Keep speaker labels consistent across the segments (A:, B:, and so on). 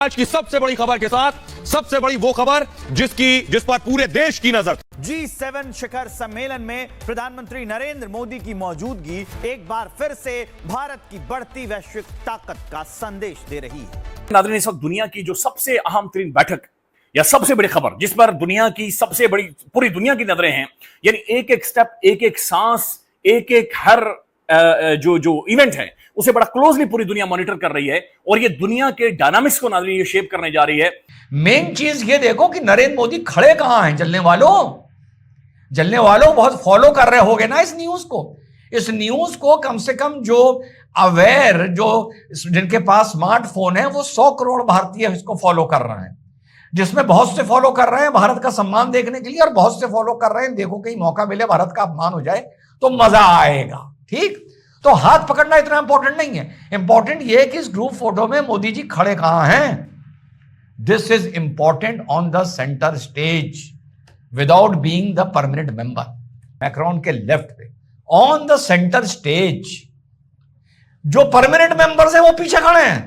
A: आज की सबसे बड़ी खबर के साथ सबसे बड़ी वो खबर जिस पर पूरे देश की नजर।
B: G7 शिखर सम्मेलन में प्रधानमंत्री नरेंद्र मोदी की मौजूदगी एक बार फिर से भारत की बढ़ती वैश्विक ताकत का संदेश दे रही है।
C: नाज़रीन, इस वक्त दुनिया की जो सबसे अहम तरीन बैठक या सबसे बड़ी खबर जिस पर दुनिया की सबसे बड़ी पूरी दुनिया की नजरें हैं, यानी एक एक स्टेप, एक एक सांस, एक एक हर जो इवेंट है उसे बड़ा क्लोजली पूरी दुनिया मॉनिटर कर रही है और ये दुनिया के डायनामिक्स को नाज़रीन ये शेप करने जा रही है।
D: मेन चीज ये देखो कि नरेंद्र मोदी खड़े कहां हैं। जलने वालों बहुत फॉलो कर रहे होगे ना इस न्यूज को कम से कम जो अवेयर, जो जिनके पास स्मार्टफोन है वो 100 करोड़ भारतीय इसको फॉलो कर रहे हैं, जिसमें बहुत से फॉलो कर रहे हैं भारत का सम्मान देखने के लिए और बहुत से फॉलो कर रहे हैं देखो कहीं मौका मिले भारत का अपमान हो जाए तो मजा आएगा। ठीक, तो हाथ पकड़ना इतना इंपॉर्टेंट नहीं है, इंपॉर्टेंट यह है कि इस ग्रुप फोटो में मोदी जी खड़े कहां हैं। This is important on the centre stage without being the permanent member. Macron के लेफ्ट पे ऑन द सेंटर स्टेज जो परमानेंट मेंबर्स हैं वो पीछे खड़े हैं।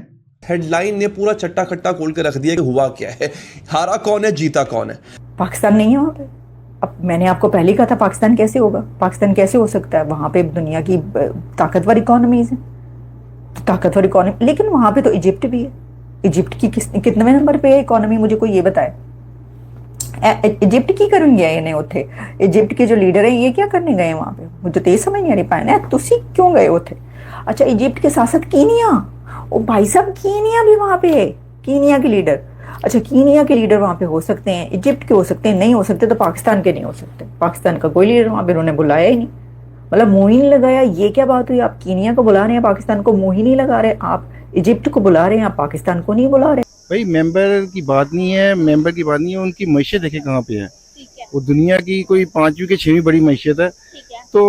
E: हेडलाइन ने पूरा चट्टा खट्टा खोल के रख दिया कि हुआ क्या है, हारा कौन है, जीता कौन है।
F: पाकिस्तान नहीं है वहां पे। अब मैंने आपको पहले ही कहा था पाकिस्तान कैसे होगा, पाकिस्तान कैसे हो सकता है, वहां पे दुनिया की ताकतवर इकोनॉमीज है, ताकतवर इकोनॉमी, लेकिन वहां पे तो इजिप्ट भी है। इजिप्ट की कितने नंबर पे है इकोनॉमी, मुझे कोई ये बताए। इजिप्ट की करेंगे ये उथे, इजिप्ट के जो लीडर है ये क्या करने गए वहां पे, मुझे तो ये समझ नहीं आ रही पाए ना तुसी क्यों गए उथे। अच्छा, इजिप्ट के साथ साथ कीनिया, ओ भाई साहब कीनिया भी वहां पे है, कीनिया के लीडर। अच्छा, कीनिया के लीडर वहां पे हो सकते हैं, इजिप्ट के हो सकते हैं, नहीं हो सकते तो पाकिस्तान के नहीं हो सकते। पाकिस्तान का कोई लीडर वहां पे उन्होंने बुलाया ही नहीं, मतलब मुंह ही नहीं लगाया। ये क्या बात हुई, आप कीनिया को बुला रहे हैं, पाकिस्तान को मुंह ही नहीं लगा रहे, आप इजिप्ट को बुला रहे हैं, आप पाकिस्तान को नहीं बुला रहे।
G: भाई मेंबर की बात नहीं है, उनकी मैशियत देखे कहाँ पे है। वो दुनिया की कोई 5वीं के 6वीं बड़ी मैशियत है, तो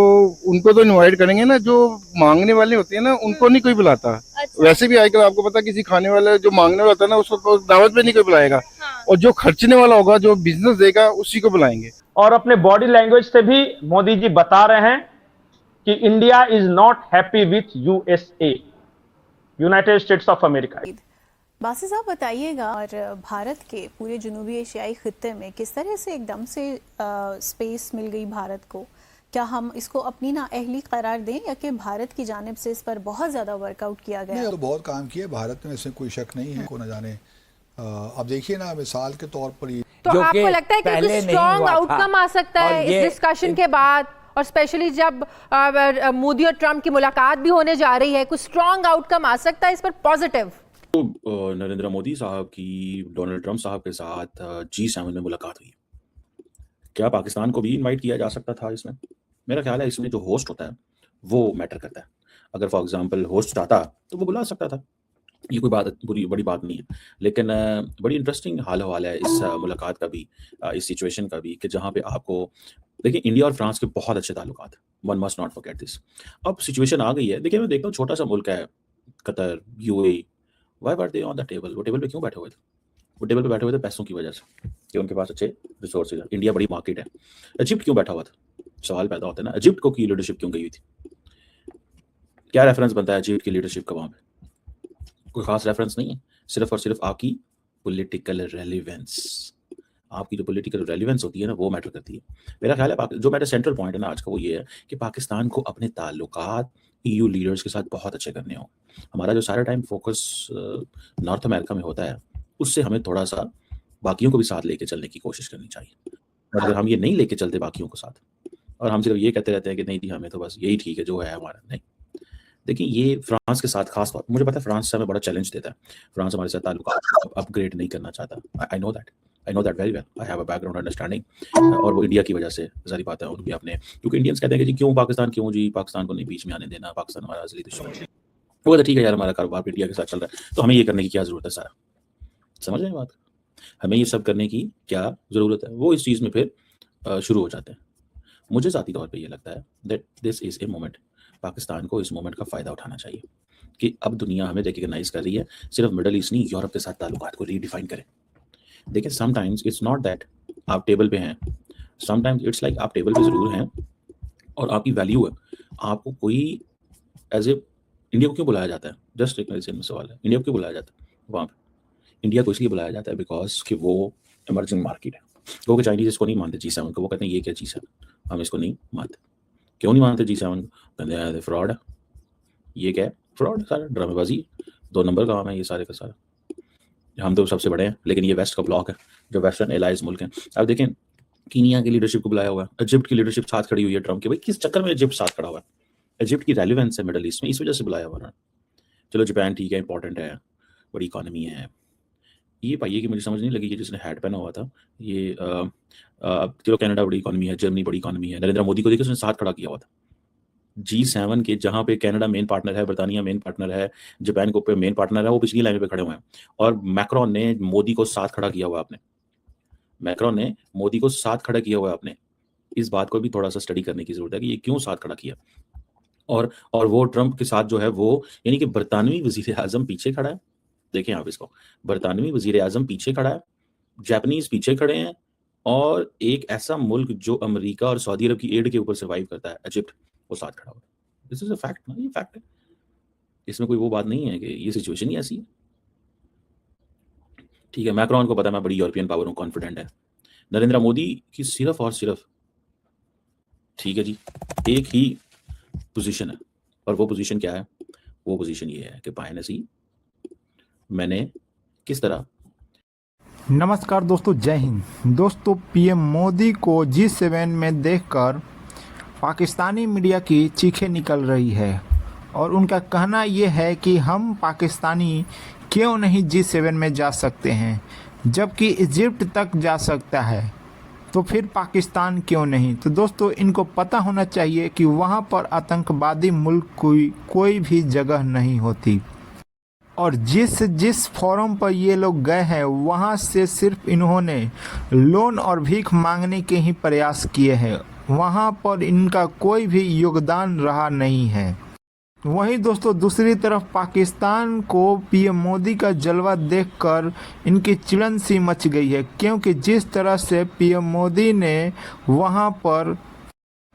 G: उनको तो इनवाइट करेंगे ना। जो मांगने वाले होते हैं ना उनको नहीं कोई बुलाता। अच्छा। वैसे भी आजकल आपको पता, किसी खाने वाला जो मांगने वाला होता है ना उसको दावत पे नहीं कोई बुलाएगा। हाँ। और जो खर्चने वाला होगा, जो बिजनेस देगा, उसी को बुलाएंगे।
H: और अपने बॉडी लैंग्वेज से भी मोदी जी बता रहे हैं कि India is not happy with USA, United States of America.
I: Basir साहब बताइएगा, और भारत के पूरे जनूबी एशियाई खित्ते में किस तरह से एकदम से स्पेस मिल गई भारत को, क्या हम इसको अपनी नाअहली करार दें या कि भारत की जानिब से इस पर बहुत ज़्यादा वर्कआउट किया गया?
J: नहीं, तो बहुत काम किया भारत में, इसमें कोई शक नहीं है। को न जाने अब देखिए ना, मिसाल के तौर पर
K: तो आपको लगता है कि कोई स्ट्रॉन्ग आउटकम आ सकता है इस डिस्कशन के बाद, और स्पेशली जब मोदी और ट्रंप की मुलाकात भी होने जा रही है, कुछ स्ट्रॉन्ग आउटकम आ सकता है इस पर पॉजिटिव?
L: नरेंद्र मोदी साहब की डोनाल्ड ट्रंप साहब के साथ G7 में मुलाकात हुई, क्या पाकिस्तान को भी इनवाइट किया जा सकता था? इसमें मेरा ख्याल है इसमें जो होस्ट होता है वो मैटर करता है। अगर फॉर एग्जांपल होस्ट चाहता तो वो बुला सकता था, ये कोई बड़ी बात नहीं है। लेकिन बड़ी इंटरेस्टिंग हाल हवाल है इस मुलाकात का भी, इस सिचुएशन का भी, कि जहाँ पे आपको देखिए इंडिया और फ्रांस के बहुत अच्छे ताल्लुकात हैं, one must not forget this. अब सिचुएशन आ गई है, देखिए मैं देखता हूँ छोटा सा मुल्क है Qatar, UAE, why were they on the table? वो टेबल पे क्यों बैठे हुए थे? वो टेबल पे बैठे हुए थे पैसों की वजह से, कि उनके पास अच्छे रिसोर्सेज है, इंडिया बड़ी मार्केट है। इजिप्ट क्यों बैठा हुआ था? सवाल पैदा होता है ना, इजिप्ट को की लीडरशिप क्यों गई हुई थी? क्या रेफरेंस बनता है इजिप्ट की लीडरशिप का वहाँ पे? कोई खास रेफरेंस नहीं है, सिर्फ और सिर्फ आपकी पॉलिटिकल रेलिवेंस, आपकी जो पॉलिटिकल रेलिवेंस होती है ना वो मैटर करती है। मेरा ख्याल है जो मेरा सेंट्रल पॉइंट है ना आज का वो ये है कि पाकिस्तान को अपने ताल्लुकात EU लीडर्स के साथ बहुत अच्छे करने हो। हमारा जो सारा टाइम फोकस नॉर्थ अमेरिका में होता है, उससे हमें थोड़ा सा बाकियों को भी साथ लेके चलने की कोशिश करनी चाहिए। और अगर हम ये नहीं लेके चलते बाकियों को साथ, और हम सिर्फ ये कहते रहते हैं कि नहीं जी हमें तो बस यही ठीक है जो है हमारा, नहीं। देखिए ये फ्रांस के साथ खास तौर, मुझे पता है फ्रांस से हमें बड़ा चैलेंज देता है, फ्रांस हमारे साथ ताल्लुकात अपग्रेड नहीं करना चाहता। I know that very well, I have a background understanding. और वो इंडिया की वजह से सारी बात है उनकी अपने, क्योंकि इंडियंस कहते हैं कि जी क्यों पाकिस्तान, क्यों जी पाकिस्तान को नहीं बीच में आने देना, पाकिस्तान हमारा असली दुश्मन है। वो तो ठीक है यार, हमारा कारोबार इंडिया के साथ चल रहा है तो हमें ये करने की क्या जरूरत है? सारा समझ रहे हैं बात, हमें ये सब करने की क्या जरूरत है? वो इस चीज़ में फिर शुरू हो जाते हैं। मुझे ज़ाती तौर पे ये लगता है that this is a moment, Pakistan को इस मोमेंट का फ़ायदा उठाना चाहिए कि अब दुनिया हमें रिकग्नाइज कर रही है, सिर्फ मिडल ईस्ट नहीं, यूरोप के साथ ताल्लुकात को रीडिफाइन करें। देखिए समटाइम्स इट्स नॉट दैट आप टेबल पे हैं, समटाइम्स इट्स लाइक आप टेबल पे ज़रूर हैं और आपकी वैल्यू है, आपको कोई एज ए इंडिया को क्यों बुलाया जाता है? जस्ट एक मेरे से सवाल है, इंडिया को क्यों बुलाया जाता है वहाँ पे? इंडिया को इसलिए बुलाया जाता है बिकॉज कि वो इमर्जिंग मार्केट है। वो चाइनीज इसको नहीं मानते G7 को, वो कहते हैं ये क्या G7, हम इसको नहीं मानते। क्यों नहीं मानते G7 को? कहते हैं फ्रॉड है, ये क्या है, फ्रॉड, सारा ड्रामेबाजी, 2 नंबर का काम है ये सारे का सारा। हम तो सबसे बड़े हैं, लेकिन ये वेस्ट का ब्लॉक है, जो वेस्टर्न एलाइज मुल्क हैं। अब देखें, कीनिया की लीडरशिप को बुलाया हुआ है, इजिप्ट की लीडरशिप साथ खड़ी हुई है ट्रम्प के। भाई किस चक्कर में इजिप्ट साथ खड़ा हुआ है? इजिप्ट की रेलिवेंस है मिडल ईस्ट में, इस वजह से बुलाया हुआ है। चलो जापान ठीक है, इंपॉर्टेंट है, बड़ी इकॉनमी है। ये पाइए कि मुझे समझ नहीं लगी कि जिसने हैट पहना हुआ था ये चलो कनाडा बड़ी इकॉनमी है, जर्मनी बड़ी इकॉनमी है, नरेंद्र मोदी को देखिए उसने साथ खड़ा किया हुआ था G7 के, जहां पे कनाडा मेन पार्टनर है, बर्तानिया मेन पार्टनर है, जापान को पे मेन पार्टनर है, वो पिछली लाइन पे खड़े हुए हैं। और मैक्रोन ने मोदी को साथ खड़ा किया हुआ आपने, मैक्रोन ने मोदी को साथ खड़ा किया हुआ आपने। इस बात को भी थोड़ा सा स्टडी करने की जरूरत है कि ये क्यों साथ खड़ा किया। और वो ट्रंप के साथ जो है वो, यानी कि बरतानवी वजीर आजम पीछे खड़ा है। देखें आप इसको, बरतानवी वजीर आजम पीछे खड़ा है, जापानीज पीछे खड़े हैं, और एक ऐसा मुल्क जो अमेरिका और सऊदी अरब की एड के ऊपर सर्वाइव करता है, इजिप्ट, वो साथ खड़ा हुआ है। दिस इज अ फैक्ट ना, ये फैक्ट है, इसमें कोई वो बात नहीं है कि ये सिचुएशन ही ऐसी है। ठीक है, मैक्रोन को पता है मैं बड़ी यूरोपियन पावर हूं, कॉन्फिडेंट है। नरेंद्र मोदी की सिर्फ और सिर्फ, ठीक है जी, एक ही पोजीशन है, और वो पोजीशन क्या है? वो पोजीशन ये है कि बायनसी मैंने किस तरह।
M: नमस्कार दोस्तों, जय हिंद। दोस्तों, पीएम मोदी को G7 में देखकर पाकिस्तानी मीडिया की चीखें निकल रही है, और उनका कहना यह है कि हम पाकिस्तानी क्यों नहीं G7 में जा सकते हैं, जबकि इजिप्ट तक जा सकता है, तो फिर पाकिस्तान क्यों नहीं। तो दोस्तों, इनको पता होना चाहिए कि वहाँ पर आतंकवादी मुल्क कोई भी जगह नहीं होती, और जिस फोरम पर ये लोग गए हैं वहाँ से सिर्फ इन्होंने लोन और भीख मांगने के ही प्रयास किए हैं, वहाँ पर इनका कोई भी योगदान रहा नहीं है। वहीं दोस्तों, दूसरी तरफ पाकिस्तान को पीएम मोदी का जलवा देखकर इनकी चिड़न सी मच गई है, क्योंकि जिस तरह से पीएम मोदी ने वहाँ पर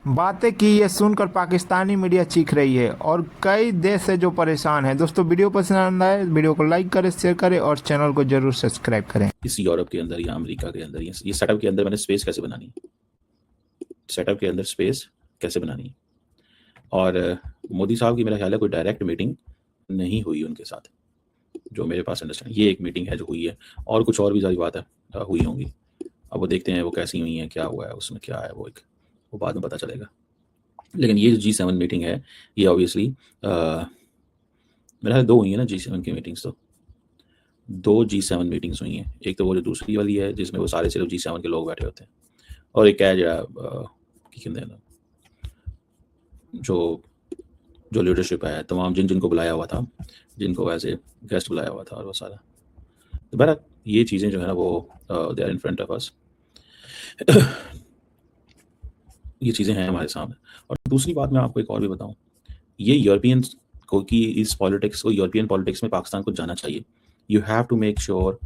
M: बातें की, ये सुनकर पाकिस्तानी मीडिया चीख रही है, और कई देश है जो परेशान है। दोस्तों, वीडियो पसंद आए वीडियो को लाइक करें, शेयर करें, और चैनल को जरूर सब्सक्राइब करें।
L: इस यूरोप के अंदर या अमेरिका के अंदर, ये सेटअप के अंदर मैंने स्पेस कैसे बनानी है, सेटअप के अंदर स्पेस कैसे बनानी है। और मोदी साहब की मेरा ख्याल है कोई डायरेक्ट मीटिंग नहीं हुई उनके साथ, जो मेरे पास अंडरस्टैंड, ये एक मीटिंग है जो हुई है, और कुछ और भी सारी बात है हुई होंगी। अब वो देखते हैं वो कैसी हुई हैं, क्या हुआ है उसमें, क्या है वो बाद में पता चलेगा। लेकिन ये जो G7 मीटिंग है, ये ऑब्वियसली मेरा ख्याल 2 हुई है ना G7 की मीटिंग्स, तो 2 G7 मीटिंग्स हुई हैं। एक तो वो जो दूसरी वाली है जिसमें वो सारे सिर्फ G7 के लोग बैठे होते हैं, और एक है जो लीडरशिप है तमाम जिनको बुलाया हुआ था, जिनको एज ए गेस्ट बुलाया हुआ था, और वो सारा। तो बहरहाल ये चीज़ें जो है ना वो they are in front of us, ये चीज़ें हैं हमारे सामने। और दूसरी बात मैं आपको एक और भी बताऊं, ये यूरोपियंस को कि इस पॉलिटिक्स को, यूरोपियन पॉलिटिक्स में पाकिस्तान को जाना चाहिए। You have to make sure